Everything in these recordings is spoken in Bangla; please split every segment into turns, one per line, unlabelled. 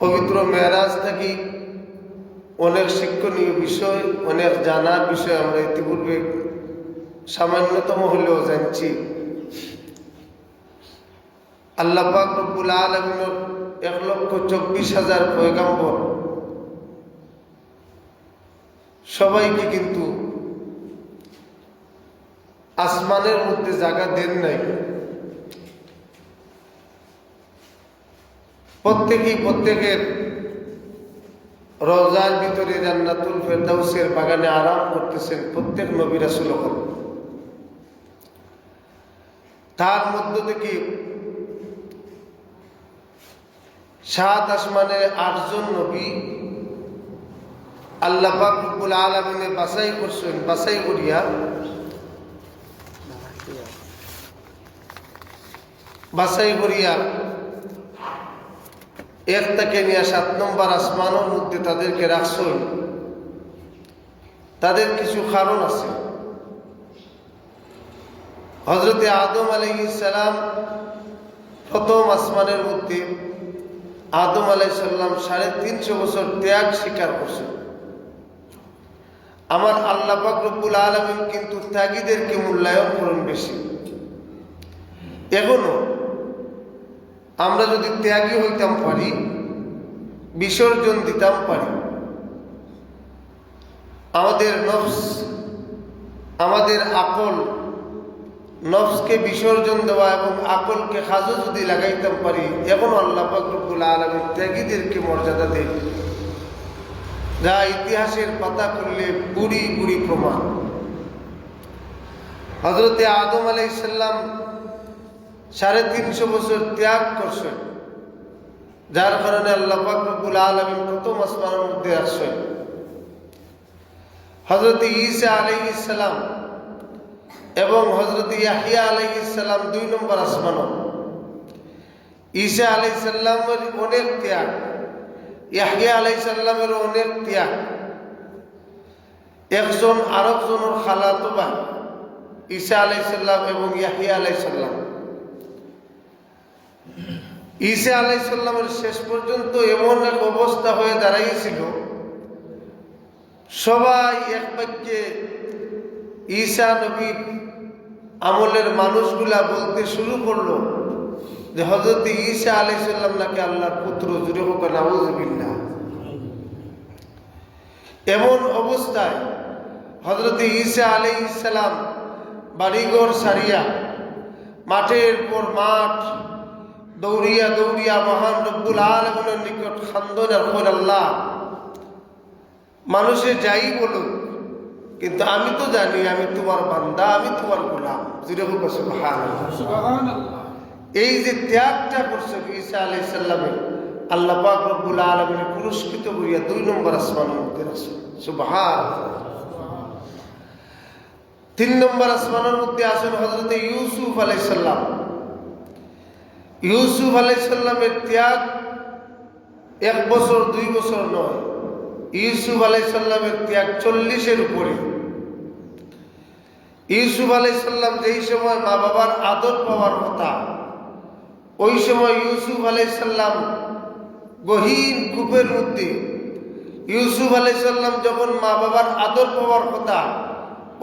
পবিত্র মেরাজ থাকি অনেক শিক্ষণীয় বিষয়, অনেক জানার বিষয় আমরা ইতিপূর্বে সামান্যতম হলেও জানছি। আল্লাহ পাক রব্বুল আলামিনের 1,24,000 পয়গাম্বর সবাইকে কিন্তু আসমানের মধ্যে জায়গা দেন নাই। প্রত্যেকের রওজার ভিতরে জান্নাতুল ফেরদাউসের বাগানে আরাম করতেছেন প্রত্যেক নবী রাসূলগণ। তার মধ্য থেকে 7 আসমানের 8 জন নবী আল্লাহ পাক রব্বুল আলামিনে বাছাই করিয়া এক থেকে নিয়ে 7 নম্বর আসমানের মধ্যে তাদেরকে রাখছেন। তাদের কিছু কারণ আছে। হযরতে আদম আলাইহিস সালাম প্রথম আসমানের মধ্যে আদম আলাইহিস সালাম 350 বছর ত্যাগ স্বীকার করছেন। আমার আল্লাহ পাক রব্বুল আলামিন কিন্তু ত্যাগীদেরকে মূল্যায়ন করেন বেশি। এখনো আমরা যদি ত্যাগী হইতাম পারি, বিসর্জন দিতাম পারি, আমাদের নফস, আমাদের আকল, নফসকে বিসর্জন দেওয়া এবং আকলকে খাজো যদি লাগাইতাম পারি, এখন আল্লাহ পাক রব্বুল আলামিন ত্যাগীদেরকে মর্যাদা দেন, যা ইতিহাসের পাতা করলে বুড়ি বুড়ি প্রমাণ। হযরতে আদম আলাইহিস সালাম 350 বছর ত্যাগ করছেন, যার কারণে আল্লাহ পাক রব্বুল আলামিন প্রথম আসমানের মধ্যে আসছেন। হযরতে ঈসা আলাইহিস সালাম এবং হযরতে ইয়াহইয়া আলাইহিস সালাম 2 নম্বর আসমান। ঈসা আলাইহিস সালামের অনেক ত্যাগ, ইয়াহইয়া আলাইহিস সালামের অনেক ত্যাগ। একজন আরেকজনের খালাতো ভাই ঈসা আলাইহিস সালাম এবং ইয়াহইয়া আলাইহিস সালাম। ঈসা আলাইহিস সালামের শেষ পর্যন্ত এমন এক অবস্থা হয়ে দাঁড়াইছিল, সবাই এক বাক্যে ঈসা নবীর আমলের মানুষগুলা বলতে শুরু করলো যে হযরত ঈসা আলাইহিস সালাম নাকি আল্লাহর পুত্র। জুড়ে হোক নাউযুবিল্লাহ। এমন অবস্থায় হযরত ঈসা আলাইহিস সালাম বাড়িঘর সারিয়া মাঠের পর মাঠ দৌড়িয়া দৌড়িয়া মহান রব্বুল আলামিনের নিকট খান্দন আর কইল, আল্লাহ, মানুষে যাই বলুক, কিন্তু আমি তো জানি আমি তোমার বান্দা, আমি তোমার গোলাম। জুড়ে হোক সুবহানাল্লাহ। এই যে ত্যাগটা করছেন ঈসা আলাইহিস সালামে, আল্লাহ পাক রব্বুল আলামিন পুরস্কৃত করিয়া 2 নম্বর আসমানের মধ্যে রাখছেন। সুবহানাল্লাহ। 3 নম্বর আসমানের মধ্যে আছেন হযরত ইউসুফ আলাইহিস সালাম। ইউসুফ আলাইহিস সালামের ত্যাগ 1 বছর 2 বছর নয়, ইউসুফ আলাইহিস সালামের ত্যাগ 40-এর উপরে। ইউসুফ আলাইহিস সালাম যেই সময় মা বাবার আদর পাওয়ার কথা, ওই সময় ইউসুফ আলাইহিস সালাম গহীন কূপের মধ্যে। ইউসুফ আলাইহিস সালাম যখন মা বাবার আদর পাওয়ার কথা,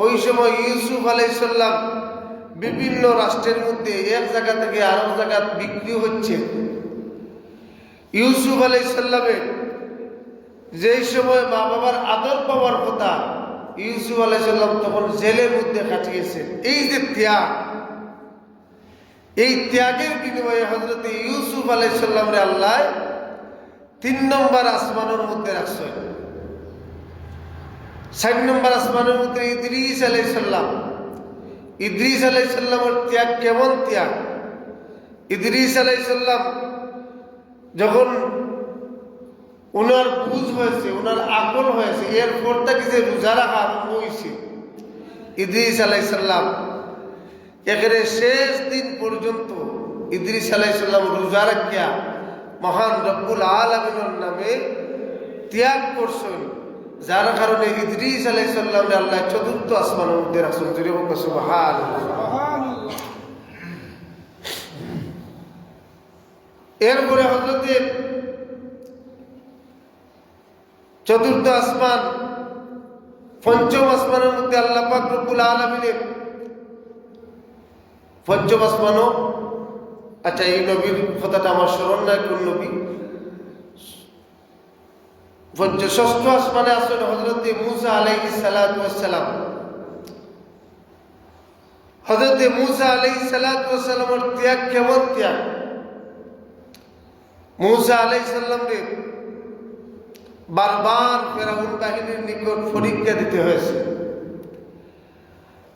ওই সময় ইউসুফ আলাইহিস সালাম বিভিন্ন রাষ্ট্রের মধ্যে এক জায়গা থেকে আরেক জায়গা বিক্রি হচ্ছে। ইউসুফ আলাইহিস সালামের যেই সময় মা বাবার আদর পাওয়ার কথা, ইউসুফ আলাইহিস সালাম তখন জেলের মধ্যে কাটিয়েছেন। এই যে ত্যাগ, এই ত্যাগের বিনিময়ে হযরত ইউসুফ আলাইহিস সালামরে আল্লাহ 3 নম্বর আসমানের মধ্যে রাখছেন। 4 নম্বর আসমানের মধ্যে ইদ্রিস আলাইহিস সালাম। ইদ্রিস আলাইহিস সালামের ত্যাগ কেমন ত্যাগ! ইদ্রিস আলাইহিস সালাম যখন ওনার বুঝ হয়েছে, ওনার আকল হয়েছে, এরপর থেকে যে রোজা রাখা আরম্ভ হয়েছে, ইদ্রিস আলাইহিস সালাম একেবারে শেষ দিন পর্যন্ত ইদ্রিস আলাইহিস সালাম রোজা রাখিয়া মহান রব্বুল আলামিনের নামে ত্যাগ করছেন, যার কারণে ইদ্রিস আলাইহিস সালামকে আল্লাহ 4র্থ আসমানের মধ্যে রাখছেন। জুড়ে হোক সুবহানাল্লাহ। এরপরে হযরত চতুর্থ আসমান, পঞ্চম আসমানের মধ্যে আল্লাহ পাক রব্বুল আলামিনের পঞ্চম আসমানও, আচ্ছা এই নবীর কথাটা আমার স্মরণ নাই কোন নবী, ষষ্ঠ আসমানে আছেন হযরত মূসা আলাইহিস সালাতু ওয়াস সালাম। হযরত মূসা আলাইহিস সালাতু ওয়াস সালামের ত্যাগ কেমন ত্যাগ! মূসা আলাইহিস সালামকে বারবার ফেরাউন বাহিনীর নিকট পরীক্ষা দিতে হয়েছে।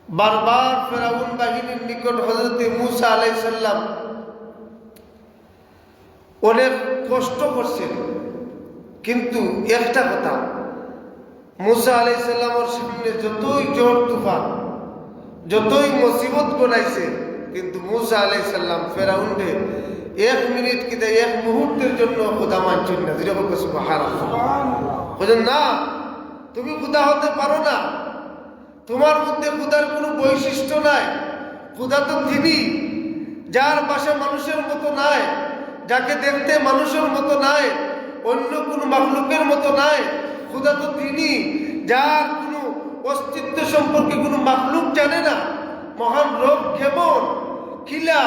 বারবার ফেরাউন বাহিনীর নিকট হযরত মূসা আলাইহিস সালাম অনেক কষ্ট করছেন, কিন্তু একটা কথা, মূসা আলাইহিস সালামের সামনে যতই ঝড় তুফান, যতই মুসিবত গলাইছে, কিন্তু মূসা আলাইহিস সালাম ফেরাউনকে এক মিনিট কি এক মুহূর্তের জন্য খোদা মানছেন না। যেটা বলছে সুবহানাল্লাহ, বলেন না তুমি খোদা হতে পারো না, তোমার মধ্যে খোদার কোনো বৈশিষ্ট্য নাই। খোদা তো তিনি, যার পাশে মানুষের মতো নাই, যাকে দেখতে মানুষের মতো নাই, অন্য কোনো মাখলুকের মতো নাই। খোদা তো তিনি, যার কোনো অস্তিত্ব সম্পর্কে কোনো মাখলুক জানে না। মহান রব কেমন, খিলা,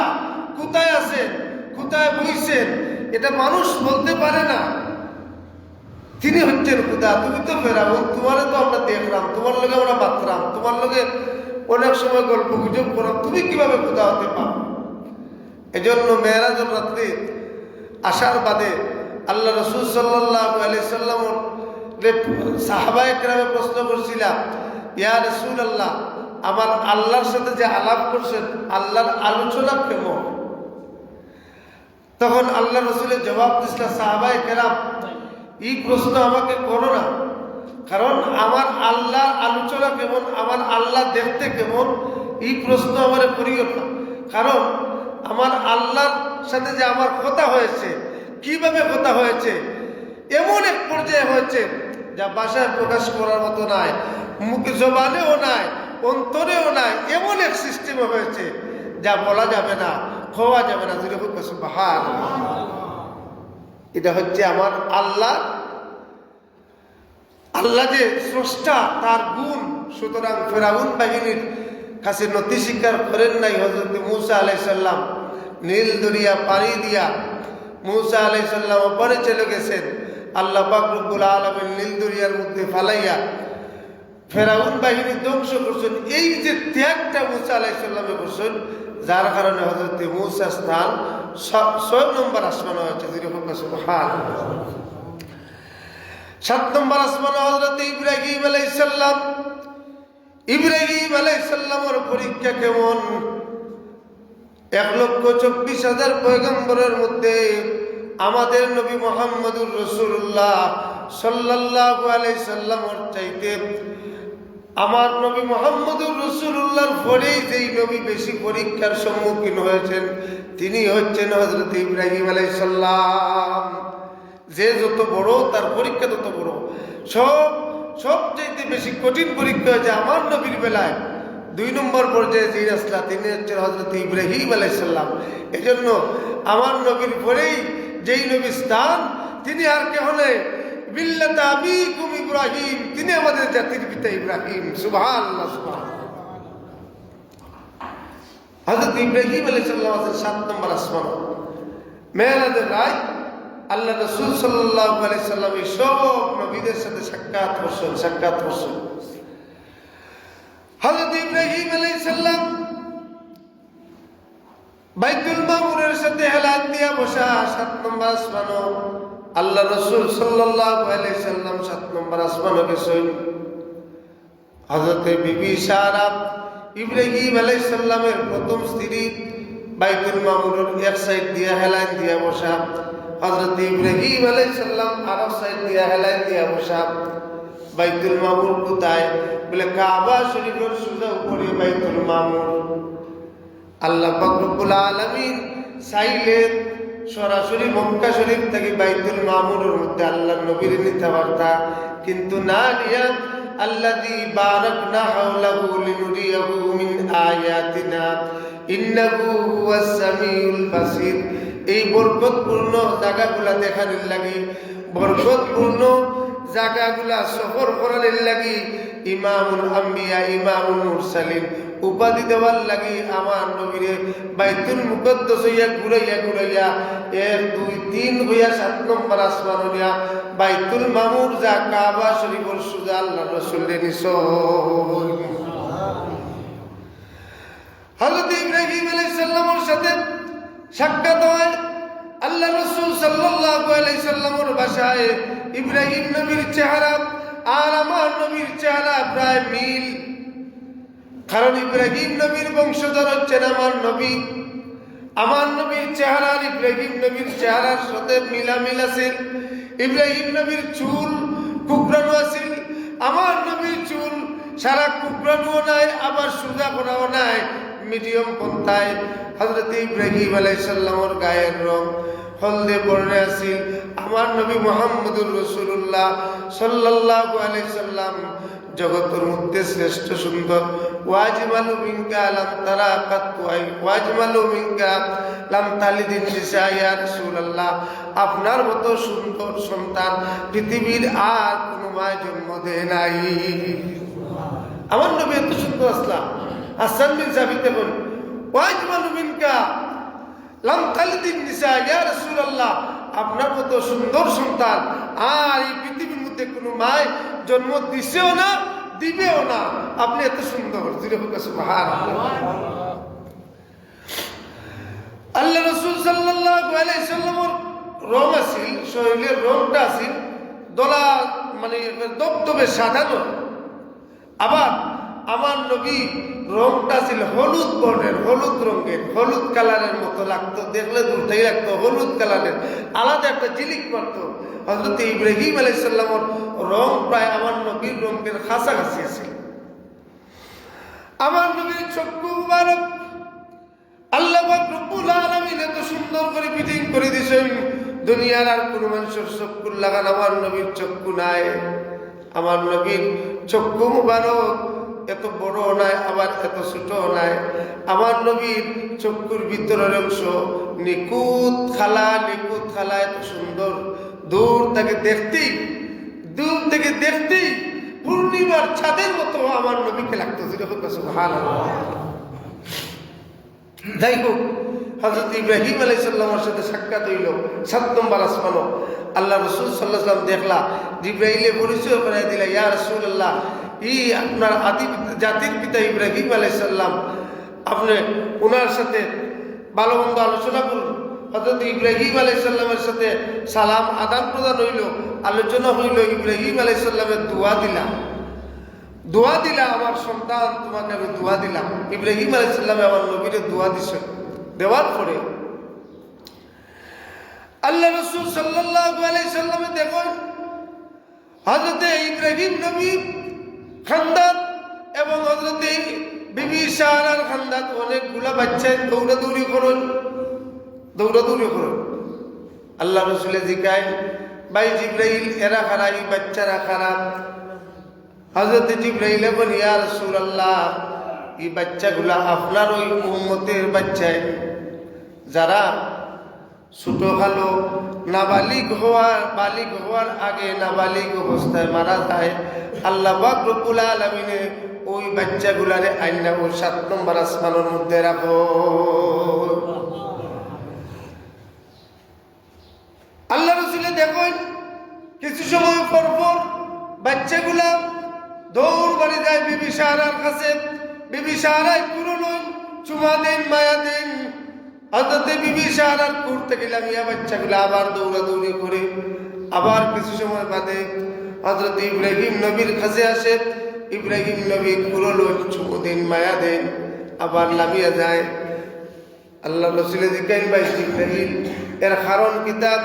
কোথায় আছেন, কোথায় বইছেন, এটা মানুষ বলতে পারে না। তিনি হচ্ছেন খোদা। তুমি তো ফেরাউন, তোমারে তো আমরা দেখলাম, তোমার লগে আমরা বাতরাম, তোমার লগে অনেক সময় গল্প গুজব করলাম, তুমি কিভাবে খোদা হতে পারো? এজন্য মেরাজের রাত্রে আসার বাদে আল্লাহ রাসূল সাল্লাল্লাহু আলাইহি সাল্লাম সাহাবায়ে কেরামে প্রশ্ন করছিলাম, ইয়া রাসূলুল্লাহ, আমার আল্লাহর সাথে যে আলাপ করছেন, আল্লাহর আলোচনা কেমন? তখন আল্লাহ রাসূলের জবাব দিছিল, সাহাবায়ে কেরাম এই প্রশ্ন আমাকে করো না, কারণ আমার আল্লাহর আলোচনা কেমন, আমার আল্লাহ দেখতে কেমন, এই প্রশ্ন আমার করিও না। কারণ আমার আল্লাহর সাথে যে আমার কথা হয়েছে, কিভাবে কথা হয়েছে, এমন এক পর্যায়ে হয়েছে যা ভাষায় প্রকাশ করার মতো নাই, মুখে জবানেও নাই, অন্তরেও নাই, এমন এক সিস্টেমে হয়েছে যা বলা যাবে না, হওয়া যাবে না। যেরকম সুবহানাল্লাহ, এটা হচ্ছে আমার আল্লাহ, আল্লাহ যে স্রষ্টা, তার গুণ। সুতরাং ফেরাউন বাহিনীর কাছে নতি স্বীকার করেন নাই হযরত মূসা আলাইহিস সালাম। নীল দরিয়া পাড়ি দিয়া মূসা আলাইহিস সালাম ওপারে চলে গেছেন। আল্লাহ পাক রব্বুল আলামিন নীল দরিয়ার মধ্যে ফালাইয়া ফেরাউন বাহিনী ধ্বংস করছেন। এই যে ত্যাগটা মূসা আলাইহিস সালামে করছেন, যার কারণে হযরত মূসা স্থান 6 নম্বর আসমানে হয়েছে। যেরকম সুবহানাল্লাহ। 7 নম্বর আসমানে হযরত ইব্রাহিম আলাইহিস সালাম। ইব্রাহিম আলাইহিস সালামের পরীক্ষা কেমন! 1,24,000 পয়গম্বরের মধ্যে আমাদের নবী মুহাম্মদুর রাসূলুল্লাহ সাল্লাল্লাহু আলাইহি সাল্লামের চাইতে আমার নবী মুহাম্মদুর রাসূলুল্লাহর পরেই যেই নবী বেশি পরীক্ষার সম্মুখীন হয়েছেন, তিনি হচ্ছেন হযরত ইব্রাহিম আলাইহিস সালাম। যে যত বড়, তার পরীক্ষা তত বড়। সবচাইতে বেশি কঠিন পরীক্ষা হয়েছে আমার নবীর বেলায়। 2 নম্বর পর্যায়ে যে রাসূল, তিনি হচ্ছেন হযরত ইব্রাহিম আলাইহিস সালাম। এজন্য আমার নবীর পরেই যেই নবীর স্থান, তিনি আর কেউ নেই, মিল্লাতা আবিকুম ইব্রাহিম, তিনি আমাদের জাতির পিতা ইব্রাহিম। সুবহানাল্লাহ, সুবহানাল্লাহ। হযরত ইব্রাহিম আলাইহিস সালাম আছেন 7 নম্বর আসমান। মেরাজের রাত আল্লাহ রাসূল সাল্লাল্লাহু আলাইহি সাল্লাম এই সব নবীদের সাথে সাক্ষাৎ করছেন। হযরত ইব্রাহিম আলাইহিস সালাম বাইতুল মামুরের সাথে হেলান দিয়া বসা 7 নম্বর আসমানও আল্লাহ রাসূল সাল্লাল্লাহু আলাইহি সাল্লাম 7 নম্বর আসমানে গেছেন। হযরত বিবি সারা ইব্রাহিম আলাইহিস সালামের প্রথম স্ত্রী, বাইতুল মামুরের এক সাইড দিয়া হেলান দিয়া বসা। হযরত ইব্রাহিম আলাইহিস সালাম আরেক সাইড দিয়া হেলান দিয়া বসা। বাইতুল মামুর কোথায়? বলে কাবা শরীফের সোজা উপরে বাইতুল মামুর। আল্লাহ পাক রব্বুল আলামিন চাইলেন সরাসরি মক্কা শরীফ থেকে বাইতুল মামুরের মধ্যে আল্লাহর নবীর নিতে পারতা, কিন্তু না নিয়া আল্লাযী বারাকনা হাওলাহু লিনুরিয়াহু মিন আয়াতিনা ইন্নাহু হুয়াস সামিউল বাসীর। এই বরকতপূর্ণ জায়গাগুলা দেখানোর লাগি, বরকতপূর্ণ জায়গাগুলা সফর করার লাগি ইমামুল আম্বিয়া ইমামুল মুরসালিন উপাধি দেওয়ার লাগি আমার নবীরে বাইতুল মুকদ্দাস হইয়া ঘুরাইয়া ঘুরাইয়া 1 2 3 হইয়া 7 নম্বর আসমান হইয়া বাইতুল মামুর যা কাবা শরীফের সুজা আল্লাহ রাসূলের নিস হযরত ইব্রাহিম আলাইহিস সালামের সাথে সাক্ষাৎ হয় আল্লাহ রাসূল সাল্লাল্লাহু আলাইহি সাল্লামের ভাষায় ইব্রাহিম নবীর চেহারা আর আমার নবীর চেহারা প্রায় মিল কারণ ইব্রাহিম নবীর বংশধর হচ্ছেন আমার নবীর চেহারা আর ইব্রাহিম নবীর চেহারার সাথে মিলামিল আছে ইব্রাহিম নবীর চুল কুকরানো আছে আমার নবীর চুল সারা কুকরানো নাই আবার সোজা করাও নাই মিডিয়াম পন্থায় হযরত ইব্রাহিম আলাইহিস সালামের গায়ের রং হলদে বর্ণে আছে আমার নবী মুহাম্মদুর রাসূলুল্লাহ সাল্লাল্লাহু আলাইহি সাল্লাম জগতের মধ্যে শ্রেষ্ঠ সুন্দর ওয়াজমালু মিনকা লাম তারা কাতুই ওয়াজমালু মিনকা লাম তালিদিন নিসা ইয়া রাসূলুল্লাহ আপনার মতো সুন্দর সন্তান পৃথিবীর আর কোনো মায় জন্ম দেয় নাই আমার নবী এত সুন্দর আসলাম হাসান বিন সাবিত বলেন ওয়াজমালু মিনকা লাম তালিদিন নিসা ইয়া রাসূলুল্লাহ আপনার মতো সুন্দর সন্তান আর এই পৃথিবীর মধ্যে কোনো মায় জন্ম দিছেও না দিবেও না আপনি এত সুন্দর সুবহানাল্লাহ আল্লাহ রাসূল সাল্লাল্লাহু আলাইহি সাল্লামের রং আছে শরীরের রংটা আছে দলা মানে দবদবে সাদা নয় আবার আমার নবী রংটা ছিল হলুদ বর্ণের হলুদ রঙের হলুদ কালারের মতো লাগতো দেখলে দূরটাই লাগতো হলুদ কালারের আলাদা একটা ঝিলিক মারতো হযরত ইব্রাহিম আলাইহিস সালামের রং প্রায় আমার নবীর রঙের কাছাকাছি আছে আমার নবীর চক্ষু মুবারক আল্লাহ পাক রব্বুল আলামিন এত সুন্দর করে ফিটিং করে দিয়েছেন দুনিয়ার আর কোনো মানুষের চক্ষু লাগান আমার নবীর চক্ষু নাই আমার নবীর চক্ষু মুবারক এত বড় নাই আবার এত ছোট নাই আমার নবীর চক্ষুর ভিতরের অংশ নিকুত খালা এত সুন্দর দূর থেকে দেখতেই পূর্ণিমার ছাদের মতো আমার নবীকে লাগতো সুবহানাল্লাহ যাই হোক হযরত ইব্রাহিম আলাইহিস সালামের সাথে সাক্ষাৎ হইল 7 নম্বর আসমানও আল্লাহ রাসূল সাল্লাল্লাহু আলাইহি ওয়াসাল্লাম দেখলা জিবরাইলে পরিচয় করে দিলা ইয়া রাসূলুল্লাহ আপনার আদি জাতির পিতা ইব্রাহিম আলাইহিস সালাম আপনি ওনার সাথে ভালো মন্দ আলোচনা করুন হযরত ইব্রাহিম আলাইহিস সালামের সাথে সালাম আদান প্রদান হইল আলোচনা হইল ইব্রাহিম আলাইহিস সালামের দোয়া দিলা আমার সন্তান তোমাকে আমি দোয়া দিলাম ইব্রাহিম আলাইহিস সালাম আমার নবীরে দোয়া দিছে দেওয়ার পরে আল্লাহ রাসূল সাল্লাল্লাহু আলাইহি সাল্লামে দেখুন হযরত ইব্রাহিম নবী খানদান এবং হযরত বিবি সারার খানদান অনেকগুলা বাচ্চা দৌড়াদৌড়ি করুন আল্লাহ রাসূল জিজ্ঞাসা ভাই জিবরাইল এরা খারাপ এই বাচ্চারা খারাপ হযরত জিবরাইল বলেন ইয়া রাসূলুল্লাহ এই বাচ্চাগুলা আপনার ওই উম্মতের বাচ্চা যারা ছোট কালো বালিগ হওয়ার আগে নাবালিগ অবস্থায় মারা যায় আল্লাহ পাক রব্বুল আলামিনে ওই বাচ্চাগুলারে আইনা ও 7 নম্বর আসমানের মধ্যে রাখো আল্লাহ রাসূল দেখুন কিছু সময় পর বাচ্চাগুলা দৌড় বাড়ি যায় বিবি সারার কাছে বিবি সারাই পুরনো চুমা দেন মায়া দেন হযরত বিবি সারার করতে গেলাম ইয়া বাচ্চাগুলা আবার দৌড়াদৌড়ি করে আবার কিছু সময় বাদে হযরত ইব্রাহিম নবীর কাছে আসে ইব্রাহিম নবী পুরনো চুমা দেন মায়া দেন আবার লামিয়া যায় আল্লাহ রাসূল জিজ্ঞাসা ভাই জিবরাইল এর কারণ কিতাব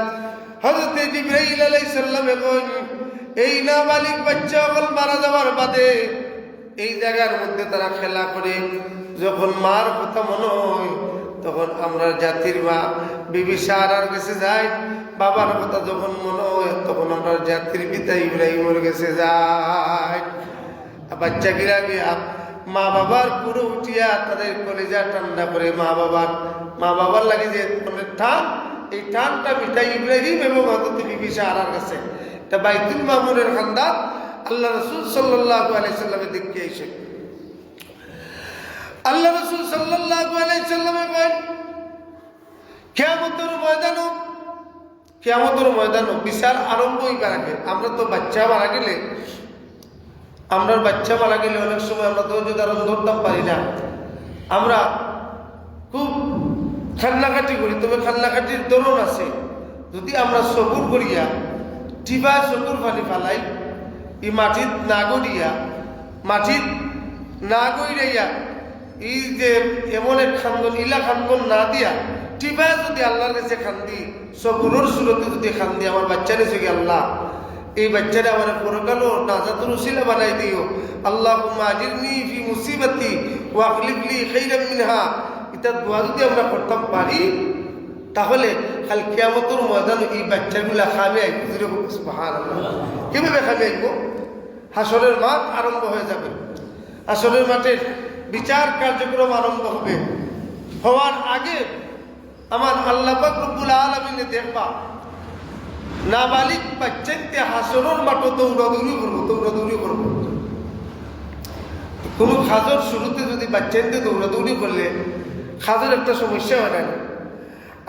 হযরত জিবরাইল আলাইহিস সালাম এখন এই নাবালিগ বাচ্চা হল মারা যাওয়ার বাদে এই জায়গার মধ্যে তারা খেলা করে যখন মার কথা মনে হয় তখন আমরা জাতির মা বিবি সারার কাছে যাই বাবার কথা যখন মনে হয় তখন আমরা জাতির পিতা ইব্রাহিমের কাছে যাই বাচ্চা গিরা গিয়া মা বাবার পুরো উঠিয়া তাদের কলেজা ঠান্ডা করে মা বাবার লাগে যে টান এই টানটা মিটাই ইব্রাহিম এবং হযরত বিবি সারার কাছে এটা বাইতুল মামুরের খানদান। আল্লাহ রাসূল সাল্লাল্লাহু আলাইহি সাল্লামের দিকে এসে আল্লাহ রাসূল সাল্লাল্লাহু আলাইহি সাল্লামে বলেন, কিয়ামতের ময়দানও বিচার আরম্ভ হইবার আগে আমরা তো বাচ্চা মারা গেলে অনেক সময় আমরা ধৈর্য ধারণ ধরতাম পারি না, আমরা খুব খান্নাকাটি করি। তবে খান্নাকাটির ধরন আছে। যদি আমরা সবুর করিয়া টিপা চকুর ফালি ফালাই এই মাটিত না গড়িয়া মাটিত না গড়াইয়া এই যে এমন এক খান্দন ইলা খান্দন না দিয়া টিপা যদি আল্লাহর কাছে খান্দি সবুরের সুরতে যদি খান্দি আমার বাচ্চা নিছে কি আল্লাহ এই বাচ্চাটা আমার পরকালো নাজাতুল উসিলা বানাই দিও, আল্লাহুম্মা আজিরনি ফি মুসিবাতি ওয়া আখলিফ লি খাইরাম মিনহা। এটা দোয়া যদি আমরা করতাম পারি তাহলে কাল কিয়ামতের ময়দানে এই বাচ্চাগুলা খাবে আইব। সুবহানাল্লাহ। কিভাবে খাবে আইব? হাসরের মাঠ আরম্ভ হয়ে যাবে, হাসরের মাঠের বিচার কার্যক্রম আরম্ভ হবে। হওয়ার আগে আমার আল্লাহ পাক রব্বুল আলামিন দেখবা নাবালিক বাচ্চাকে হাসরের মাঠে দৌড়াদৌড়ি করবো। কোনো খাজর শুরুতে যদি বাচ্চাকে দৌড়াদৌড়ি করলে খাজর একটা সমস্যা হয় না।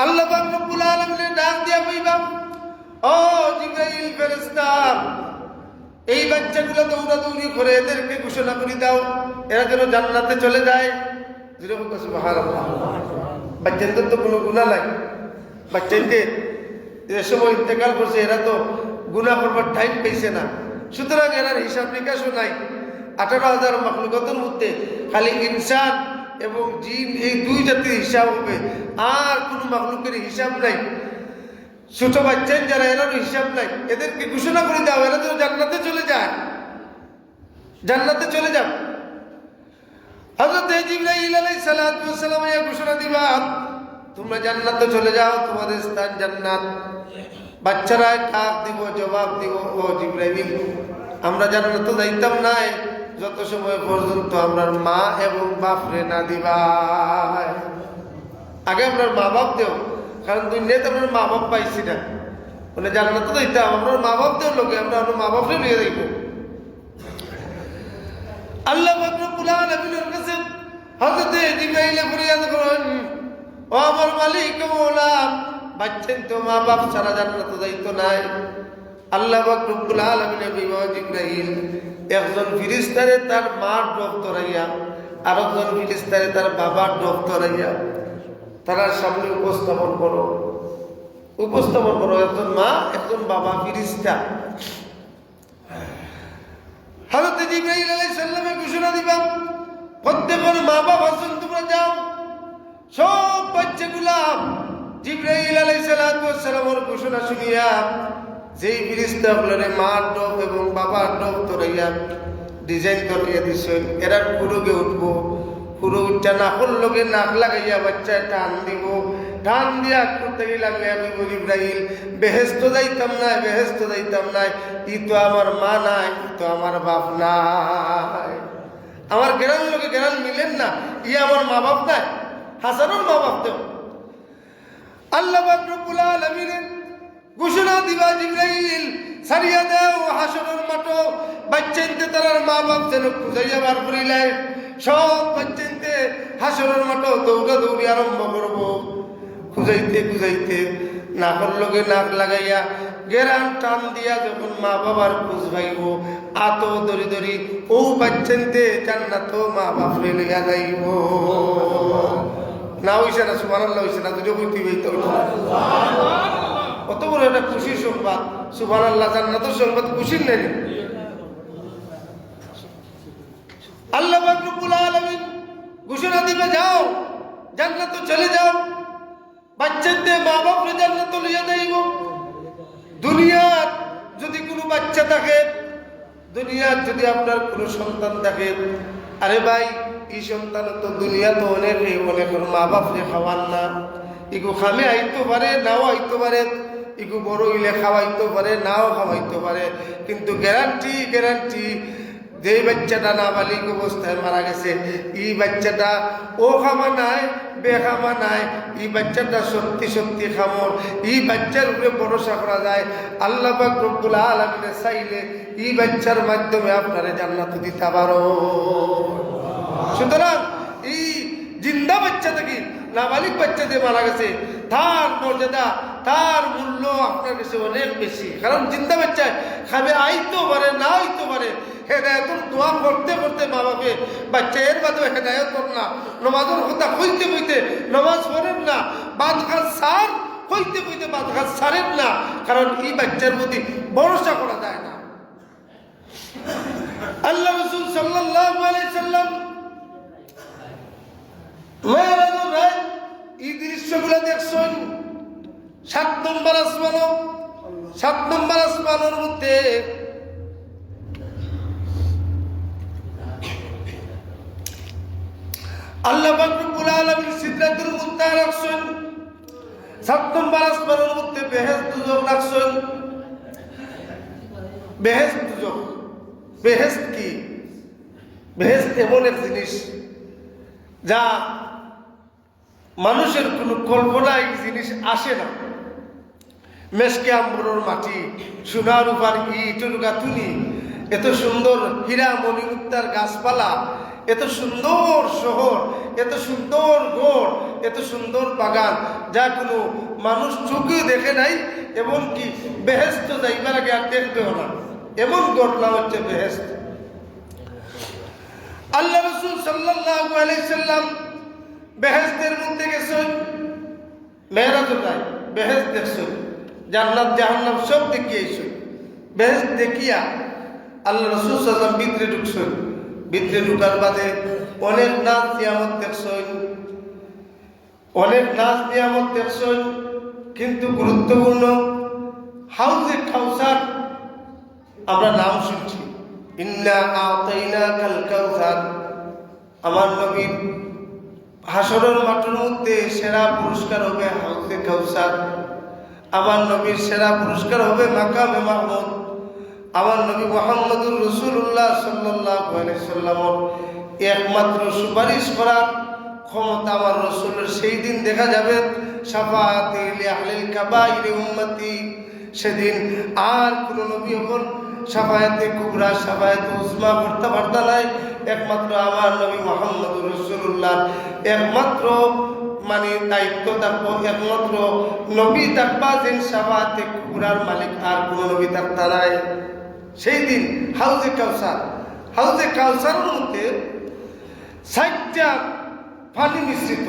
আল্লাহ পাক রব্বুল আলামিনের ডাক দিয়া কইবা, ও জিবরাইল ফেরেশতা, এই বাচ্চাগুলো দৌড়াদৌড়ি করে এদেরকে ঘোষণা করে দাও এরা যেন জান্নাতে চলে যায়। যেরকম সুবহানাল্লাহ। বাচ্চাদের তো কোনো গুনাহ নাই, বাচ্চাকে যে সময় ইন্তেকাল করছে এরা তো গুনাহ করবার টাইম পেয়েছে না, সুতরাং এরার হিসাব নিকাশও নাই। 18,000 মাখলুকাতের মধ্যে খালি ইনসান এবং জিন এই দুই জাতির হিসাব হবে, আর কোনো মাখলুকের হিসাব নাই। ছোট বাচ্চান যারা এরারও হিসাব নাই, এদেরকে ঘোষণা করে দাও এরা যেন জান্নাতে চলে যায়, জান্নাতে চলে যাও। হযরত জিবরাইল আলাইহিস সালাতু ওয়াস সালাম এই ঘোষণা দিবা, তোমরা জান্নাতে চলে যাও, তোমাদের স্থান জান্নাত। বাচ্চারা ডাক দিব, জবাব দিব, ও জিবরাইল আমরা জান্নাতে যাইতাম না যত সময় পর্যন্ত আমরা মা এবং বাপরে না দিবা। আগে আমরা মা বাপ দেও, কারণ দুনিয়াতে আমরা মা বাপ পাইছি না, মানে জান্নাতে যাইতাম আমরা মা বাপ দেও লোকে, আমরা মা বাপরে নিয়ে যাইব। আল্লাহ পাক রব্বুল আলামিনের কাছে হযরত জিবরাইল ফরিয়াদ করেন, ও আমার মালিক মওলা, বাচ্চান তো মা বাপ ছাড়া জান্নাতে যাইতো নাই। আল্লাহ পাক রব্বুল আলামিনের বিবাহ জিবরাইল একজন ফেরেশতারে তার মার ডোক ধরাইয়া আরেকজন ফেরেশতারে তার বাবার ডোক ধরাইয়া তার সামনে উপস্থাপন করো। একজন মা একজন বাবা ফেরেশতা। হযরত জিবরাইল আলাইহিস সালামে ঘোষণা দিবা, প্রত্যেকের মা বাবা আছেন তোমরা যাও। সব বাচ্চাগুলা জিবরাইল আলাইহিস সালামের ঘোষণা শুনিয়া যেই ফেরেশতাগুলোরে মার ডোক এবং বাবার ডোক ধরাইয়া ডিজাইন করিয়া দিছেন, এরা পুরোগে উঠবো, পুরো উঠটা নাকল লগে নাক লাগাইয়া বাচ্চা টান দিব, টান দিয়া করতে লাগলে আমি বলি জিবরাইল বেহেশত যাইতাম না, ই তো আমার মা নাই, ই তো আমার বাপ নাই, আমার গেরান লোকে গেরান মিলেন না, ই আমার মা বাপ নাই, হাসানুর মা বাপ দেব। আল্লাহ পাক রব্বুল আলামিন ঘোষণা দিবা, জিবরাইল সারিয়া দাও হাসরের মাঠ, বাচ্চাইতে তার মা বাপ যেন খুঁজাইয়া বার করিলাই। সব বাচ্চাইতে হাসরের মাঠ দৌড়াদৌড়ি আরম্ভ করবো, খুঁজাইতে নাকের লগে নাক লাগাইয়া গেরান টান দিয়া যখন মা বাবার খুঁজ পাইব, আত দরি ও বাচ্চাইতে জান্নাত মা বাপ লইয়া যাইব। না হইছে না? সুবহানাল্লাহ হইছে না? যদি বইতে হইতো কত বড় একটা খুশির সংবাদ। সুবহানাল্লাহ, জান্নাতের সংবাদ খুশির নেই। আল্লাহ পাক রব্বুল আলামিন ঘোষণা দিবে, যাও জান্নাতে চলে যাও, বাচ্চাদের মা বাপরে জান্নাতে লইয়া যাইব। দুনিয়ার যদি কোনো বাচ্চা থাকে, দুনিয়ার যদি আপনার কোনো সন্তান থাকে, আরে ভাই এই সন্তান তো দুনিয়া তো অনেকের মা বাপরে খাওয়ান না, ইগু খামে আইতে পারে নাও আইতে পারে, ইগু বড় হইলে খাওয়াইতে পারে নাও খাওয়াইতে পারে, কিন্তু গ্যারান্টি যে বাচ্চাটা নাবালিক অবস্থায় মারা গেছে, এই বাচ্চাটা ও খামা নাই বেখামা নাই, এই বাচ্চাটা সত্যি সত্যি খামর, এই বাচ্চার উপরে ভরসা করা যায়। আল্লাহ পাক রব্বুল আলামিন চাইলে এই বাচ্চার মাধ্যমে আপনারা জান্নাত দিতে পারো। সুতরাং এই জিন্দা বাচ্চা থেকে নাবালিক বাচ্চা দিয়ে মারা গেছে, তার মর্যাদা তার মূল্য আপনার কাছে অনেক বেশি। কারণ জিন্দা বাচ্চায় খাবে আইতেও পারে না আইতে পারে, হেদায়তের দোয়া করতে করতে মা বাপে বাচ্চা এর মাধ্যমে হেদায়ত কর না, নমাজের কথা কইতে কইতে নমাজ পড়েন না, বাদ খাস সার কইতে কইতে বাদ খাস সারেন না, কারণ এই বাচ্চার প্রতি ভরসা করা যায় না। আল্লাহ রাসূল সাল্লাল্লাহু আলাইহি সাল্লাম এই দৃশ্যগুলো দেখছেন 7 নম্বর আসমানের মধ্যে আল্লাহ পাক রব্বুল আলামিন সিদরাতুল মুনতাহা রাখছেন। 7 নম্বর আসমানের মধ্যে বেহেশত দুজক রাখছেন। বেহেশত দুজক, বেহেশত কি? বেহেশত এমন এক জিনিস যা মানুষের কোনো কল্পনায় জিনিস আসে না। মেশকে আম্বরের মাটি, সোনার রূপার ইট গাঁথুনি, এত সুন্দর হীরা মণিমুক্তার গাছপালা, এত সুন্দর শহর, এত সুন্দর গড়, এত সুন্দর বাগান, যা কোনো মানুষ চোখেও দেখে নাই, এমনকি বেহেশত যাইবার আগে আর দেখবেও না, এমন ঘটনা হচ্ছে বেহেশত। আল্লাহ রাসূল সাল্লাল্লাহু আলাইহি সাল্লাম বেহেশতের মধ্যে গেছেন, মেরাজের রায় বেহেশত দেখছেন, জান্নাত জাহান্নাম সব দেখিয়েছেন। বেহেশত দেখিয়া আল্লাহ রাসূল সাল্লাল্লাহু আলাইহি সাল্লাম ভিতরে ঢুকছেন। ভিতরে ঢুকার বাদে অনেক নাচ নিয়ামত দেখছেন, অনেক নাচ নিয়ামত দেখছেন, কিন্তু গুরুত্বপূর্ণ হাউজে কাউসার আমরা নাম শুনছি, ইন্না আতাইনাকাল কাউসার। আমার নবীর হাসরের মাঠের মধ্যে সেরা পুরস্কার হবে হাউজে কাউসার। আমার নবীর সেরা পুরস্কার হবে মাকামে মাহমুদ। আমার নবী মুহাম্মদুর রাসূলুল্লাহ সাল্লাল্লাহু আলাইহি সাল্লামের একমাত্র সুপারিশ করার ক্ষমতা আমার রাসূলের সেই দিন দেখা যাবে। শাফাআতে লিআহলিল কাবাইর উম্মতি, সেদিন আর কোন নবী হন শাফায়াতে কুবরা শাফায়াতে উজমা করতে পারতা নাই, একমাত্র আমার নবী মুহাম্মদুর রাসূলুল্লাহ একমাত্র মানে দায়িত্ব থাকবো, একমাত্র নবী থাকবা যে শাফায়াতে কুবরার মালিক আর কোন নবী থাকতা নাই। সেই দিন হাউজে কাউসার, হাউজে কাউসারের মধ্যে 60টা পানি মিশ্রিত।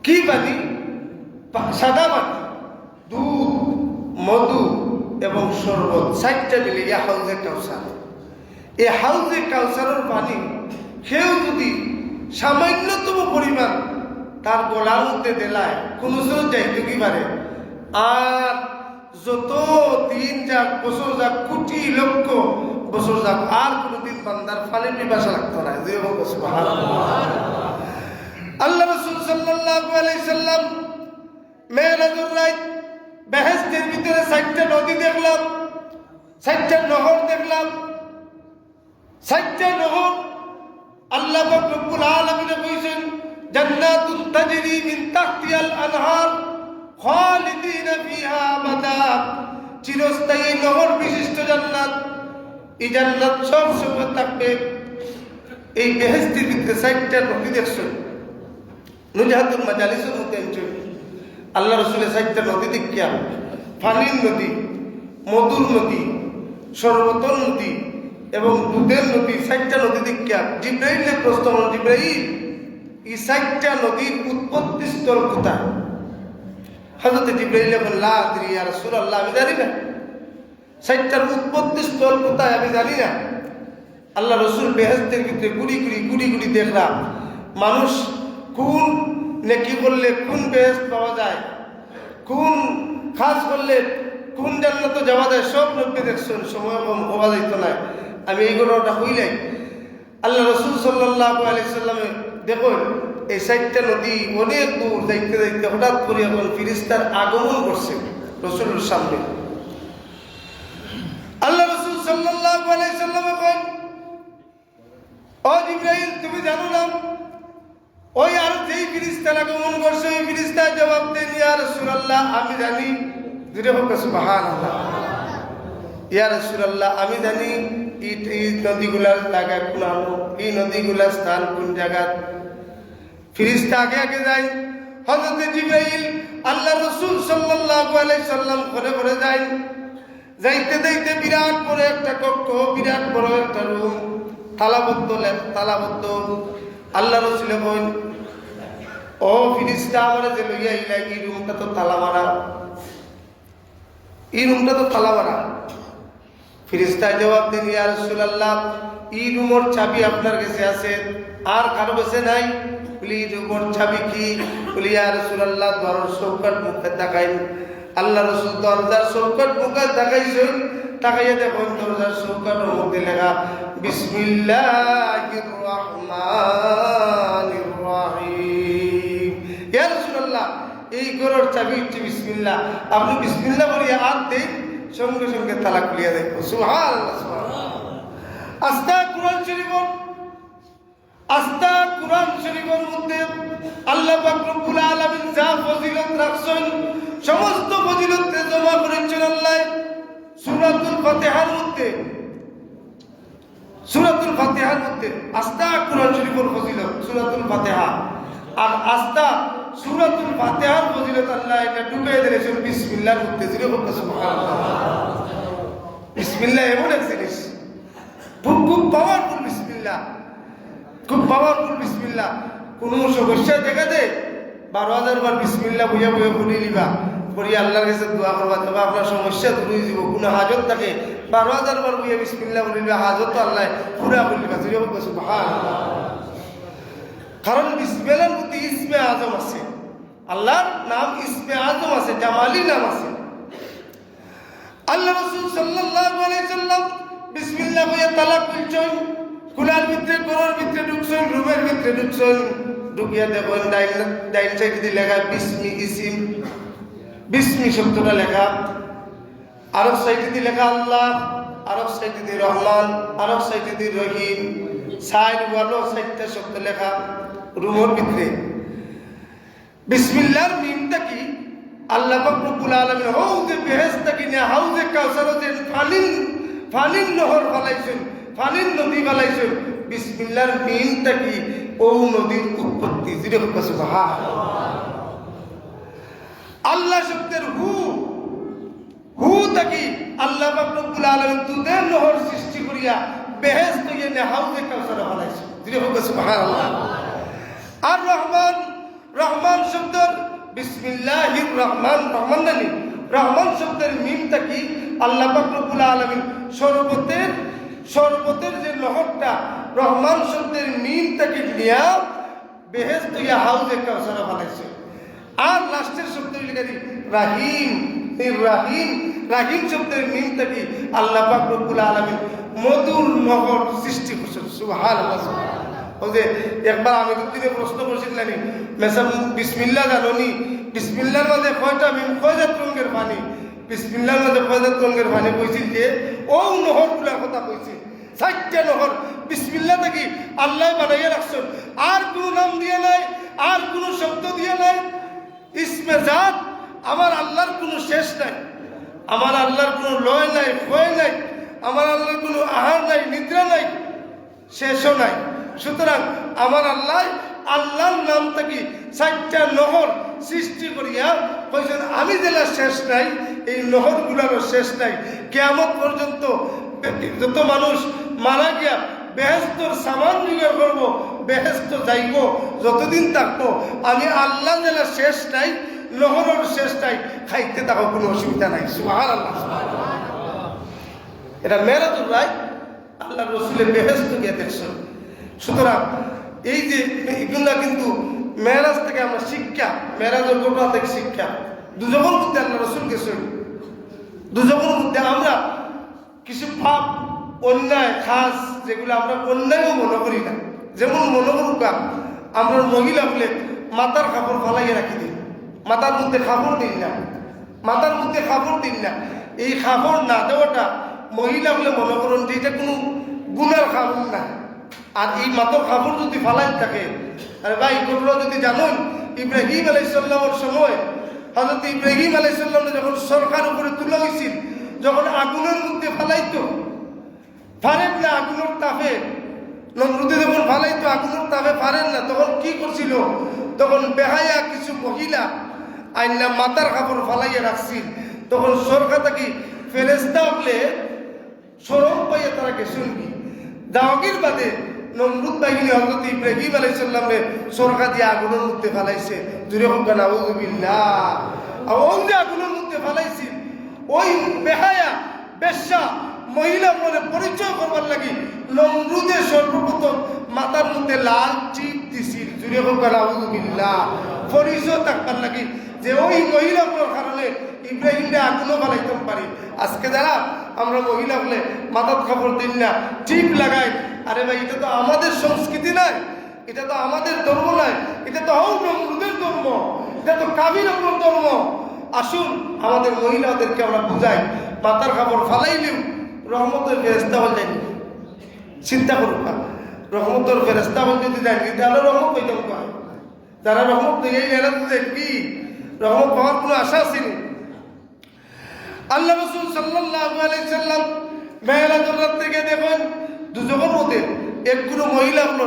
কি পানি? সাদা পানি, দুধ, মধু এবং শরবত, 60টা মিলিয়ে হাউজে কাউসার। এই হাউজে কাউসারের পানি কেউ যদি সামান্যতম পরিমাণ তার গলার মধ্যে দেলায় কোনো সময় যাইতে কি পারে। আর যত দিন যাক, বছর যাক, কোটি লক্ষ বছর যাক, আর কোনোদিন বান্দার পানি পিপাসা লাগতো না। আল্লাহ রাসূল সাল্লাল্লাহু আলাইহি সাল্লাম মেরাজের রাত বেহেশতের ভিতরে 60টা নদী দেখলাম, 60টা নহর দেখলাম। 60টা নহর আল্লাহ পাক রব্বুল আলামিন কইছেন, জান্নাতুন তাজরি মিন তাহতিহাল আনহার খালিদিনা ফিহা আবাদা। চিরস্থায়ী নহর বিশিষ্ট জান্নাত, এই জান্নাত সব সময় থাকবে। এই বেহেশতের ভিতরে 60টা নদী দেখছেন। নুজাহাতুল মাজালিসের মধ্যে আল্লাহ রাসূলের 60টা নদী দেখিয়া, পানির নদী, মধুর নদী, শরবতর নদী এবং দুধের নদী, 60টা নদী দেখিয়া জিবরাইলের প্রশ্ন হল, জিবরাইল এই 60টা নদীর উৎপত্তি স্থল কোথায়? হযরত জিবরাইল বলেন, লা আদরি ইয়া রাসূলুল্লাহ, আমি জানি না 60টার উৎপত্তি স্থল কোথায়, আমি জানি না। আল্লাহ রাসূল বেহেশতের ভিতরে গুড়ি গুড়ি দেখলাম, মানুষ কোন নেকি করলে কোন বেহেশত পাওয়া যায়, কোন কাজ করলে কোন জান্নাতে যাওয়া যায়, সব লোককে দেখছেন। সময় কম হওয়া যাইত না, আমি এই ঘটনাটা হইলাই। আল্লাহ রাসূল সাল্লাল্লাহু আলাইহি সাল্লামে দেখুন এই 60টা নদী অনেক দূর যাইতে যাইতে হঠাৎ করে এখন ফিরিস্তার আগমন করছে রাসূলের সামনে। আল্লাহ রাসূল সাল্লাল্লাহু আলাইহি সাল্লাম এখন রাসূলুল্লাহ আমি জানি, জুড়ে হোক সুবহানাল্লাহ। ইয়া রাসূলুল্লাহ আমি জানি এই নদীগুলার জায়গা কোন, এই নদীগুলার স্থান কোন জায়গা। ফেরেশতা আগে আগে যায়, হযরত জিবরাইল আল্লাহ রাসূল সাল্লাল্লাহু আলাইহি সাল্লাম ঘরে ঘরে যায়। যাইতে যাইতে বিরাট বড় একটা কক্ষ, বিরাট বড় একটা রুম, তালাবদ্ধ তালাবদ্ধ। আল্লাহ রাসূল বলেন, ও ফেরেশতা আমারে যে লইয়া আইলা, এই রুমটা তো তালা মারা, এই রুমটা তো তালা মারা। ফেরেশতা জবাব দেন, ইয়া রাসূলুল্লাহ এই রুমের চাবি আপনার কাছে আছে, আর কারো কাছে নাই? বলি রুমের চাবি কি? বলি ইয়া রাসূলুল্লাহ দরজার চৌকাঠ মুখে তাকাইন। আল্লাহ রাসূল দরজার চৌকাঠ মুখে তাকাইছেন, তাকাইয়া দেখুন দরজার চৌকাঠের মধ্যে লেখা বিসমিল্লাহির রহমানির রহিম। ইয়া রাসূলুল্লাহ এই ঘরের চাবি হচ্ছে বিসমিল্লাহ, আপনি বিসমিল্লাহ বলিয়া হাত দেন, সঙ্গে সঙ্গে তালা খুলিয়া দেখো। সুবহানাল্লাহ সুবহানাল্লাহ। আস্তা কুরআন শরীফ, আস্তা কুরআন শরীফের মধ্যে আল্লাহ পাক রব্বুল আলামিন যা ফজিলত রাখছেন, সমস্ত ফজিলত জমা করেছেন আল্লাহ সূরাতুল ফাতিহার মধ্যে। সূরাতুল ফাতিহার মধ্যে আস্তা কুরআন শরীফের ফজিলত সূরাতুল ফাতিহা, আর আস্তা সূরাতুল ফাতিহার ফজিলত আল্লাহ এটা ঢুকিয়ে দিয়েছেন বিসমিল্লাহর মধ্যে। সুবহানাল্লাহ। বিসমিল্লাহ এমন এক জিনিস, খুব পাওয়ারফুল বিসমিল্লাহ, খুব পাওয়ারফুল বিসমিল্লাহ। কোনো সমস্যা দেখা দেয় 12,000 বার বিসমিল্লাহ বইয়া বইয়া পড়ে নিবা, পড়িয়া আল্লাহর কাছে দোয়া করবা, তবে আপনার সমস্যা দূর হয়ে যাব। কোনো হাজত থাকে 12,000 বার বইয়া বিসমিল্লাহ বলিবা, হাজত তো আল্লাহ পুরা বলিবা। সুবহানাল্লাহ। কারণ বিসমিল্লাহর মধ্যে ইসমে আজম আছে, আল্লাহর নাম ইসমে আজম আছে, জামালি নাম আছে। আল্লাহ রাসূল সাল্লাল্লাহু আলাইহি সাল্লাম বিসমিল্লাহ বইয়া তালা খুলছেন, কুলার ভিতরে ঘরের ভিতরে ঢুকছেন, রুমের ভিতরে ঢুকছেন, ঢুকিয়া দেখুন ডাইন সাইড দিয়ে লেখা বিসমি ইসিম, বিসমি শব্দটা লেখা। আরব সাইডে দিয়ে লেখা আল্লাহ, আরব সাইডে দিয়ে রহমান, আরব সাইডে দিয়ে রহিম, সাইড ওয়ালো সাইডটা শব্দ লেখা রুমের ভিতরে। বিসমিল্লাহর মিমটা কি? আল্লাহ পাক রব্বুল আলামিন হাউজে বেহেশত কি না হাউজে কাউসার যে ফানিন নহর বানাইছেন, ফানিন নদী বানাইছেন। বিসমিল্লাহর মিমটা কি? ও নদীর উৎপত্তি। সুবহানাল্লাহ। আল্লাহ শব্দের হু থাকি আল্লাহ পাক রব্বুল আলামিন দুধের নহর সৃষ্টি করিয়া বেহেশত ইয়ে হাউজে কাউসার বানাইছেন। সুবহানাল্লাহ। আর রহমান, রহমান শব্দের বিসমিল্লাহির রহমান, রহমান নানি রহমান শব্দের মিমটা কি? আল্লাহ পাক রব্বুল আলামিন শরবতের যে নহরটা রহমান শব্দের মিমটাকে নিয়া বেহেশত ইয়া হাউজে কাউসার বানাইছে। আর লাস্টের শব্দ লিখে দিই রাহিম, রাহিম, রাহিম শব্দের মিমটা কি? আল্লাহ পাক রব্বুল আলামিন মধুর নহর সৃষ্টি করছেন। সুবহানাল্লাহ। ও যে একবার আমি দুদিনে প্রশ্ন করছিলাম, মেসাম বিসমিল্লাহ জানি, বিসমিল্লাহর মাঝে কয়টা মিম, কয়টা রঙের পানি? বিসমিল্লাহর মাঝে কয়টা রঙের পানি কইছিল যে ও নহরগুলার কথা কইছে, 4টা নহর বিসমিল্লাহ থেকে আল্লাহ বানাইয়া রাখছেন। আর কোনো নাম দিয়ে নাই, আর কোনো শব্দ দিয়ে নাই। ইসমে জাত আমার আল্লাহর কোনো শেষ নাই, আমার আল্লাহর কোনো লয় নাই, ক্ষয় নাই, আমার আল্লাহর কোনো আহার নাই, নিদ্রা নাই, শেষও নাই। সুতরাং আমার আল্লাহর নাম থেকে 4টা নহর সৃষ্টি করিয়া কইছেন আমি জেলা শেষ নাই, এই নহরগুলোরও শেষ নাই। কিয়ামত পর্যন্ত যত মানুষ মারা গিয়া বেহেশতর সামান জোগাড় করবো, বেহেশত যাইব, যতদিন থাকবো আমি আল্লাহ জেলা শেষ নাই, নহরের শেষ নাই, খাইতে থাকো, কোনো অসুবিধা নাই। সুবহানাল্লাহ। এটা মেরাজুর রায় আল্লাহ রসুলের বেহেশত গিয়ে দেখছেন। সুতরাং এই যে এগুলা কিন্তু মেরাজ থেকে আমরা শিক্ষা, মেরাজের ঘটনা থেকে শিক্ষা। দুজনের মধ্যে আল্লাহ রসুল গেছেন, দুজনের মধ্যে আমরা কিছু পাপ অন্যায় খাস যেগুলো আমরা অন্যায়ও মনে করি না, যেমন মনে করুক আমরা মহিলা বলে মাথার কাপড় ফালাইয়া রাখি দিই, মাথার মধ্যে কাপড় দিন না, মাথার মধ্যে কাপড় দিন না। এই কাপড় না দেওয়াটা মহিলা বলে মনে করুন যে এটা কোনো গুনার কাপড় না। আর এই মাথার কাপড় যদি ফালাই থাকে, আরে ভাই ঘটনা যদি জানুন, ইব্রাহিম আলাইহিস সালামের সময় হযরত ইব্রাহিম আলাইহিস সালাম যখন সরকার উপরে তুলা হইছিল, যখন আগুনের মধ্যে ফালাইতো, পারেন না আগুনের তাপে, নমরুদে যখন ফালাইতো আগুনের তাপে পারেন না, তখন কি করছিল? তখন বেহায়া কিছু মহিলা আইনা মাথার কাপড় ফালাইয়া রাখছিল। তখন সরকার থাকি ফেরেস্তা উঠলে সরম পাইয়া তারা গেছেন কি দাওয়াগির বাদে নমরুদ বাহিনী হযরত ইব্রাহিম আলাইহিস সালামে সরকার দিয়ে আগুনের মধ্যে ফালাইছে। দূরে হোক না, নাউযুবিল্লাহ। আর ওই যে আগুনের মধ্যে ফালাইছি, ওই বেহায়া বেশ্যা মহিলা বলে পরিচয় করবার লাগি নমরুদের সর্বপ্রথম মাথার মধ্যে লাল চিপ দিছিল। দূরে হোক না, নাউযুবিল্লাহ। পরিচয় থাকবার লাগি যে ওই মহিলাগুলোর কারণে ইব্রাহিমকে আগুনও ফালাইতে পারি। আজকে যারা আমরা মহিলা বলে মাথার কাপড় দিন না, চিপ লাগাই, আরে ভাই এটা তো আমাদের সংস্কৃতি নয়, এটা তো আমাদের ধর্ম নয়, এটা তো নমরুদের ধর্ম, এটা তো কাফিরদের ধর্ম। আসুন আমাদের মহিলাদেরকে আমরা বুঝাই, মাথার কাপড় ফালাইলেও রহমতের ফেরেস্তা হয়ে যায়নি। চিন্তা করুন না, রহমতের ফেরেস্তা হয়ে যদি যায়নি তাহলে রহমত হইতাম কয়। যারা রহমত নেই এরা তো দেখবি রহমত পাওয়ার কোনো আশা আসেনি। আল্লাহ রাসূল সাল্লাল্লাহু আলাইহি সাল্লাম মেরাজের রাত থেকে দেখেন দুজকের মধ্যে এক কোনো মহিলা হলো